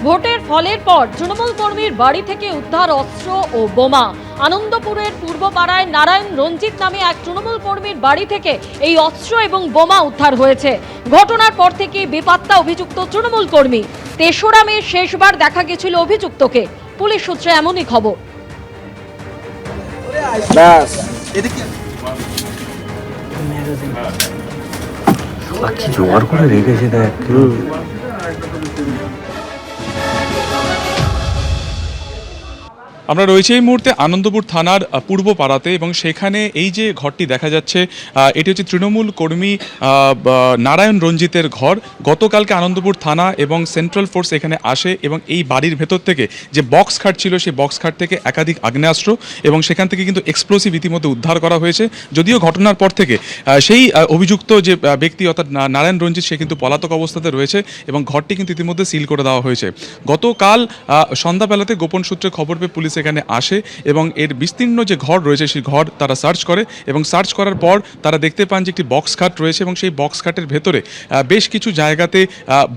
ভোটের ফলের পর তৃণমূল কর্মীর বাড়ি থেকে উদ্ধার অস্ত্র ও বোমা। আনন্দপুরের পূর্বপাড়ায় নারায়ণ রঞ্জিত নামে এক তৃণমূল কর্মীর বাড়ি থেকে এই অস্ত্র এবং বোমা উদ্ধার হয়েছে। ঘটনার পর থেকে বেপাত্তা অভিযুক্ত তৃণমূল কর্মী। ৩রা মে শেষবার দেখা গেছিল অভিযুক্তকে। পুলিশ সূত্রে এমনই খবর। জোগাড় করে রেখেছে দেখ। আমরা রয়েছে এই মুহূর্তে আনন্দপুর থানার পূর্ব পাড়াতে এবং সেখানে এই যে ঘরটি দেখা যাচ্ছে এটি হচ্ছে তৃণমূল কর্মী নারায়ণ রঞ্জিতের ঘর। গতকালকে আনন্দপুর থানা এবং সেন্ট্রাল ফোর্স এখানে আসে এবং এই বাড়ির ভেতর থেকে যে বক্স খাট ছিল সেই বক্স খাট থেকে একাধিক আগ্নেয়াস্ত্র এবং সেখান থেকে কিন্তু এক্সপ্লোসিভ ইতিমধ্যে উদ্ধার করা হয়েছে। যদিও ঘটনার পর থেকে সেই অভিযুক্ত যে ব্যক্তি অর্থাৎ নারায়ণ রঞ্জিত সে কিন্তু পলাতক অবস্থাতে রয়েছে এবং ঘরটি কিন্তু ইতিমধ্যে সিল করে দেওয়া হয়েছে। গতকাল সন্ধ্যাবেলাতে গোপন সূত্রে খবর পেয়ে পুলিশ এখানে আসে এবং এর বিস্তীর্ণ যে ঘর রয়েছে সেই ঘর তারা সার্চ করে এবং সার্চ করার পর তারা দেখতে পান যে একটি বক্স খাট রয়েছে এবং সেই বক্স খাটের ভেতরে বেশ কিছু জায়গাতে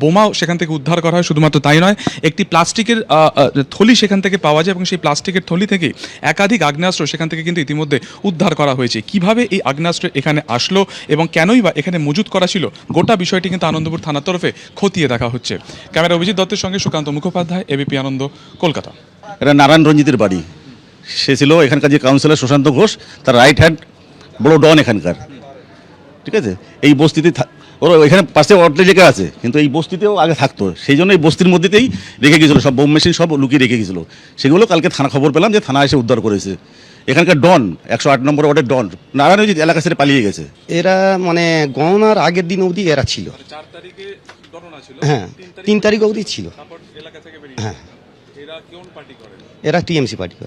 বোমাও সেখান থেকে উদ্ধার করা হয়। শুধুমাত্র তাই নয়, একটি প্লাস্টিকের থলি সেখান থেকে পাওয়া যায় এবং সেই প্লাস্টিকের থলি থেকে একাধিক আগ্নেয়াস্ত্র সেখান থেকে কিন্তু ইতিমধ্যে উদ্ধার করা হয়েছে। কিভাবে এই আগ্নেয়াস্ত্র এখানে আসলো এবং কেনই বা এখানে মজুত করা ছিল, গোটা বিষয়টি কিন্তু আনন্দপুর থানার তরফে খতিয়ে দেখা হচ্ছে। ক্যামেরা অভিজিৎ দত্তের সঙ্গে সুকান্ত মুখোপাধ্যায়, এবিপি আনন্দ, কলকাতা। এটা নারায়ণ রঞ্জিতের বাড়ি। সে ছিল এখানকার যে কাউন্সিলর সুশান্ত ঘোষ, তার রাইট হ্যান্ড, বড় ডন এখানকার। ঠিক আছে, এই বস্তিতে ওর এখানে পাশে অটলে লেখা আছে, কিন্তু এই বস্তিতেও আগে থাকতো, সেই জন্য এই বস্তির মধ্যেতেই রেখে গেছিলো সব বোম মেশিন, সব লুকিয়ে রেখে গেছিলো। সেগুলো কালকে থানা খবর পেলাম যে থানা এসে উদ্ধার করেছে। এখানকার ডন 108 নম্বর ওয়ার্ডের ডন নারায়ণ রঞ্জিত এলাকা ছেড়ে পালিয়ে গেছে। এরা মানে গণনার আগের দিন অবধি এরা ছিল। হ্যাঁ, 3 তারিখ অবধি ছিল। হ্যাঁ, এরা টিএমসি পার্টি করে।